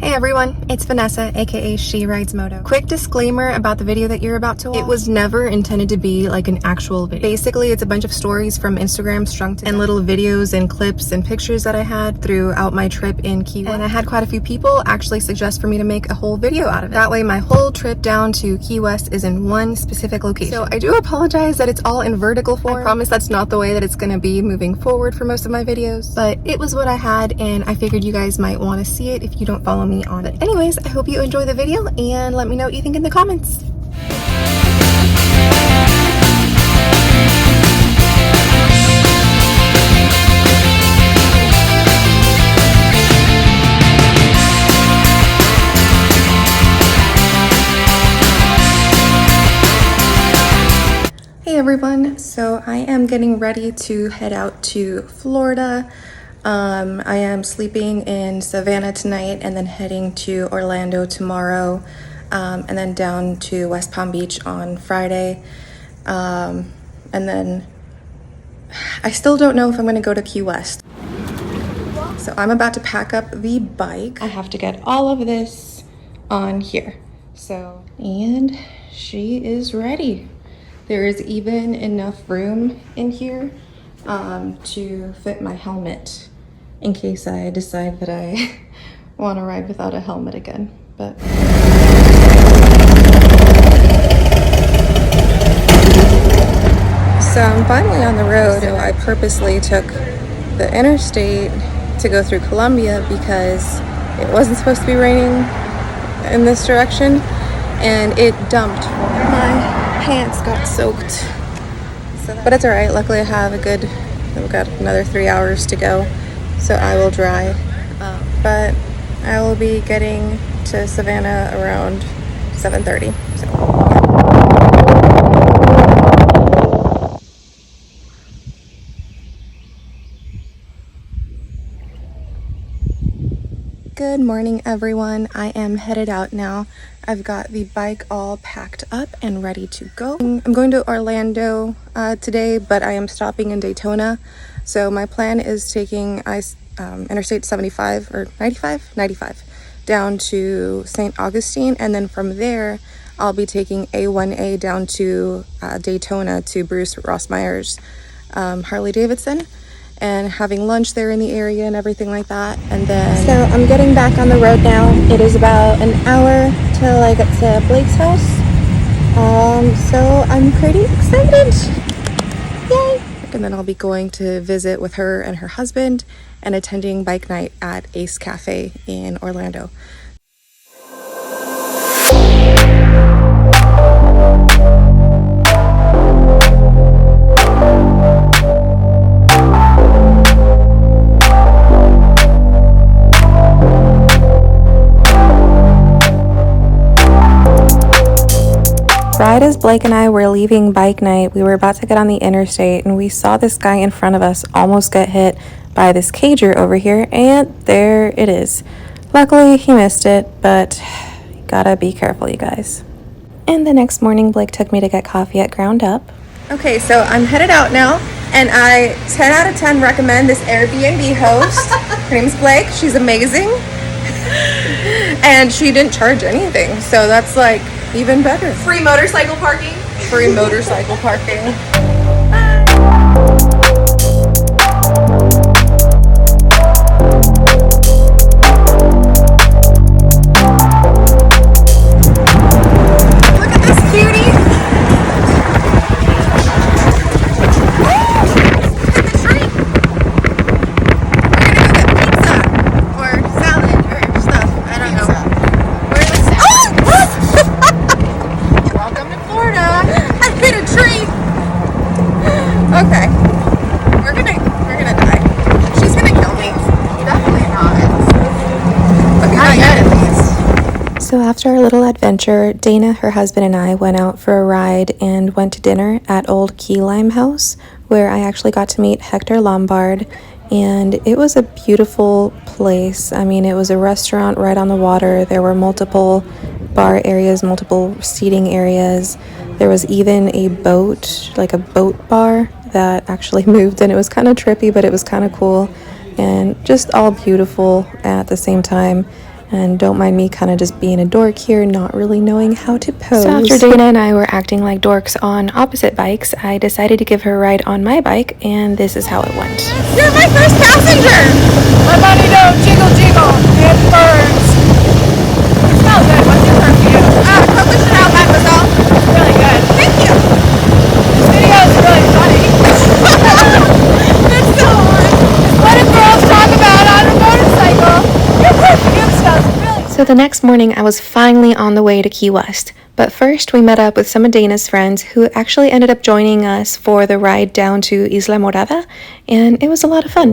Hey everyone, it's Vanessa, aka She Rides Moto. Quick disclaimer about the video that you're about to watch. It was never intended to be like an actual video. Basically, it's a bunch of stories from Instagram strung together and little videos and clips and pictures that I had throughout my trip in Key West. And I had quite a few people actually suggest for me to make a whole video out of it. That way my whole trip down to Key West is in one specific location. So I do apologize that it's all in vertical form. I promise that's not the way that it's gonna be moving forward for most of my videos, but it was what I had and I figured you guys might want to see it if you don't follow me on it. Anyways, I hope you enjoy the video and let me know what you think in the comments. Hey everyone, so I am getting ready to head out to Florida. I am sleeping in Savannah tonight and then heading to Orlando tomorrow, and then down to West Palm Beach on Friday. And then I still don't know if I'm going to go to Key West. So I'm about to pack up the bike. I have to get all of this on here. So, and she is ready. There is even enough room in here to fit my helmet in case I decide that I want to ride without a helmet again. But so I'm finally on the road. So I purposely took the interstate to go through Columbia because it wasn't supposed to be raining in this direction and it dumped. My pants got soaked. But it's alright, luckily I have we've got another 3 hours to go, so I will dry. But I will be getting to Savannah around 7:30. So good morning everyone. I am headed out now. I've got the bike all packed up and ready to go. I'm going to Orlando today, but I am stopping in Daytona. So my plan is taking Interstate 75 or 95 down to St. Augustine, and then from there I'll be taking A1A down to Daytona to Bruce Rossmeyer's Harley Davidson and having lunch there in the area and everything like that. And then so I'm getting back on the road now. It is about an hour till I get to Blake's house. So I'm pretty excited. Yay! And then I'll be going to visit with her and her husband and attending bike night at Ace Cafe in Orlando. Right as Blake and I were leaving bike night, we were about to get on the interstate and we saw this guy in front of us almost get hit by this cager over here, and there it is. Luckily he missed it, but you gotta be careful, you guys. And the next morning Blake took me to get coffee at Ground Up. Okay, so I'm headed out now and I 10 out of 10 recommend this Airbnb host. Her name's Blake, she's amazing. And she didn't charge anything, so that's like even better. Free motorcycle parking. Free motorcycle parking. Look at this cutie. Look at the tree. We're gonna go get pizza or salad or stuff. I don't know. Welcome to Florida. I hit a tree. Okay. We're gonna die. She's gonna kill me. Definitely not. Okay, not yet at least. So after our little adventure, Dana, her husband, and I went out for a ride and went to dinner at Old Key Lime House, where I actually got to meet Hector Lombard. And it was a beautiful place. I mean, it was a restaurant right on the water. There were multiple bar areas, multiple seating areas. There was even a boat, like a boat bar that actually moved, and it was kind of trippy, but it was kind of cool and just all beautiful at the same time. And don't mind me kind of just being a dork here, not really knowing how to pose. So after Dana and I were acting like dorks on opposite bikes, I decided to give her a ride on my bike, and this is how it went. You're my first passenger! My body don't jiggle jiggle, it burns. It smells good. What's your perfume? Cocoa Chanel, mademoiselle. It's really good. Thank you. This video is really funny. That's so hard. What do girls talk about on a motorcycle? Your perfume smells really good. So the next morning, I was finally on the way to Key West. But first, we met up with some of Dana's friends who actually ended up joining us for the ride down to Isla Morada, and it was a lot of fun.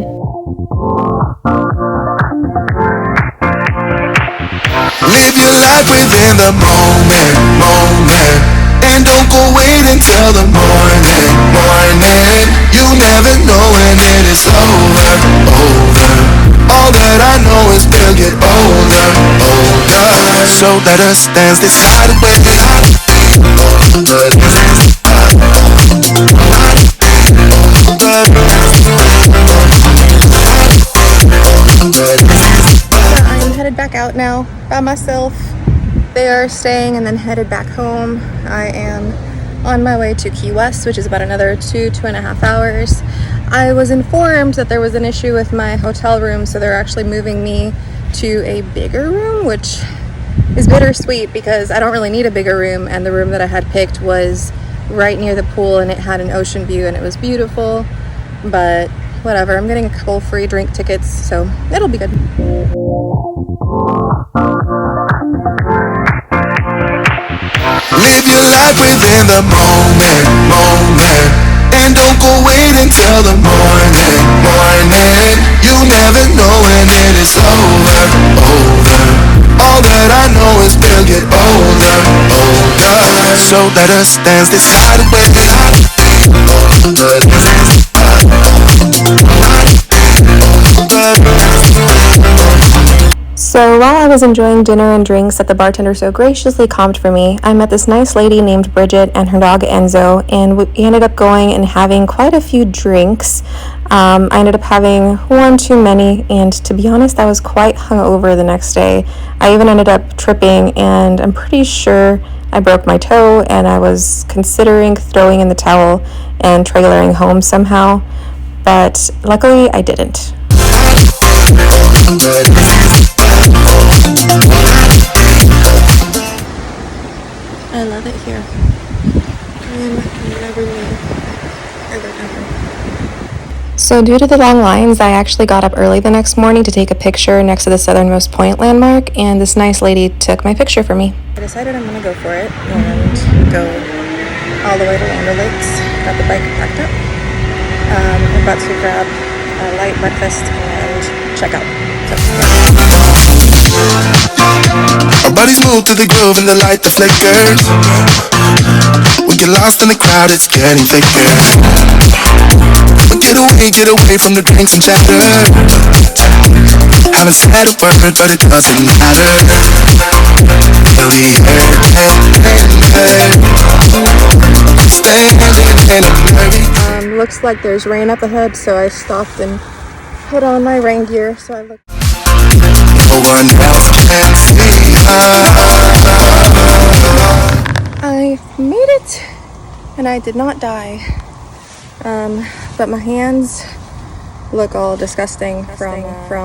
Live your life within the moment, and don't go wait until the morning. You never know when it is over. All that I know is we'll get older. So let us dance this Saturday. I'm headed back out now by myself. They are staying and then headed back home. I am on my way to Key West, which is about another 2.5 hours. I was informed that there was an issue with my hotel room, so they're actually moving me to a bigger room, which is bittersweet because I don't really need a bigger room, and the room that I had picked was right near the pool and it had an ocean view and it was beautiful. But whatever, I'm getting a couple free drink tickets, so it'll be good. Live your life within the moment, and don't go wait until the morning. You never know when it is over. All that I know is we'll get older. So let us dance this Saturday. So while I was enjoying dinner and drinks that the bartender so graciously comped for me, I met this nice lady named Bridget and her dog Enzo, and we ended up going and having quite a few drinks. I ended up having one too many, and to be honest, I was quite hungover the next day. I even ended up tripping, and I'm pretty sure I broke my toe, and I was considering throwing in the towel and trailering home somehow, but luckily I didn't. I love it here. I never leave. Ever. So due to the long lines, I actually got up early the next morning to take a picture next to the southernmost point landmark, and this nice lady took my picture for me. I decided I'm going to go for it and go all the way to Land O'Lakes. Got the bike packed up. I'm about to grab a light breakfast and check out. Our bodies move to the groove and the light that flickers. We get lost in the crowd, it's getting thicker. Get away from the drinks and chatter. Haven't said a word, but it doesn't matter. Really looks like there's rain up ahead, so I stopped and put on my rain gear. So I look. No one else can see her. I made it, and I did not die. But my hands look all disgusting from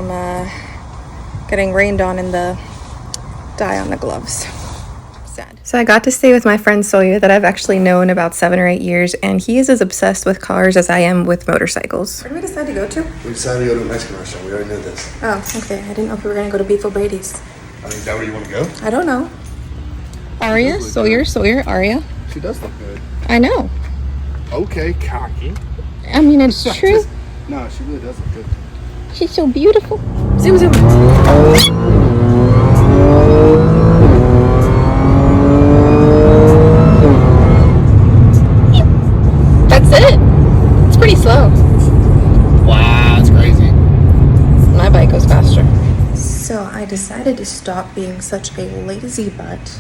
getting rained on in the dye on the gloves. Sad. So I got to stay with my friend Sawyer that I've actually known about 7 or 8 years, and he is as obsessed with cars as I am with motorcycles. Where did we decide to go to? We decided to go to a Mexican restaurant. We already knew this. Oh, okay. I didn't know if we were going to go to Beef O'Brady's. Is that where you want to go? I don't know. Aria? Sawyer, Aria. She does look good. I know. Okay, cocky. I mean, it's true. No, she really does look good. She's so beautiful. Zoom. That's it. It's pretty slow. Wow, that's crazy. My bike goes faster. So I decided to stop being such a lazy butt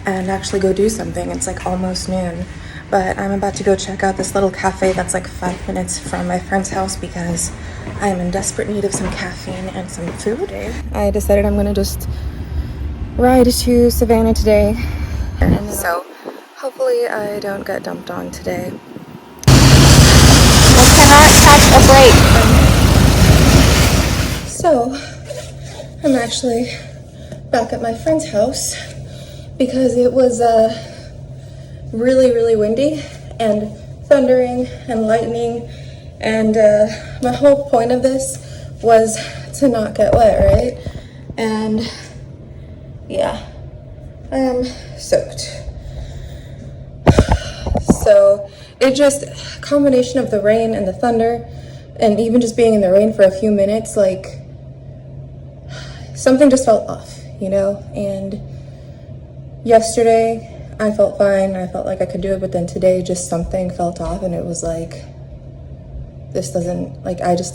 and actually go do something. It's like almost noon. but I'm about to go check out this little cafe that's like 5 minutes from my friend's house because I am in desperate need of some caffeine and some food. I decided I'm gonna just ride to Savannah today, so hopefully I don't get dumped on today. I cannot catch a break. So I'm actually back at my friend's house because it was really windy and thundering and lightning, and my whole point of this was to not get wet, right? And yeah, I am soaked. So it just, combination of the rain and the thunder and even just being in the rain for a few minutes, like something just felt off, you know? And yesterday I felt fine, I felt like I could do it, but then today just something felt off, and it was like, this doesn't, like, I just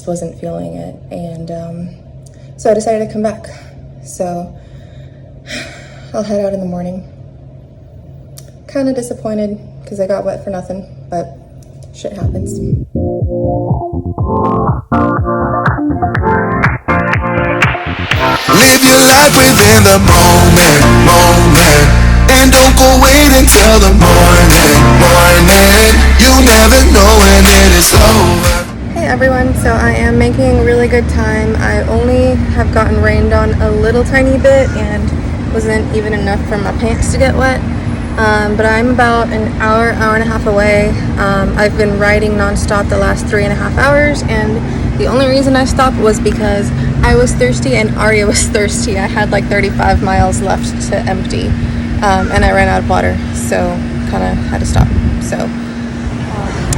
wasn't feeling it. And so I decided to come back. So I'll head out in the morning. Kind of disappointed because I got wet for nothing, but shit happens. Live your life within the moment, and don't go wait until the morning. You never know when it is over. Hey everyone, so I am making really good time. I only have gotten rained on a little tiny bit and wasn't even enough for my pants to get wet. But I'm about an hour and a half away. I've been riding nonstop the last 3.5 hours, and the only reason I stopped was because I was thirsty and Arya was thirsty. I had like 35 miles left to empty, and I ran out of water, so kind of had to stop. So,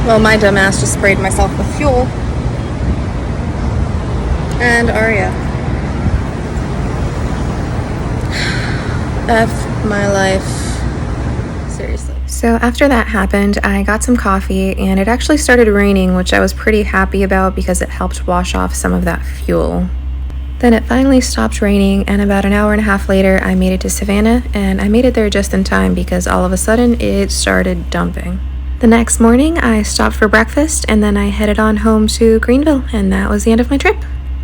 well, my dumbass just sprayed myself with fuel. And Arya. F my life. Seriously. So after that happened, I got some coffee, and it actually started raining, which I was pretty happy about because it helped wash off some of that fuel. Then it finally stopped raining, and about an hour and a half later, I made it to Savannah, and I made it there just in time because all of a sudden it started dumping. The next morning, I stopped for breakfast, and then I headed on home to Greenville, and that was the end of my trip.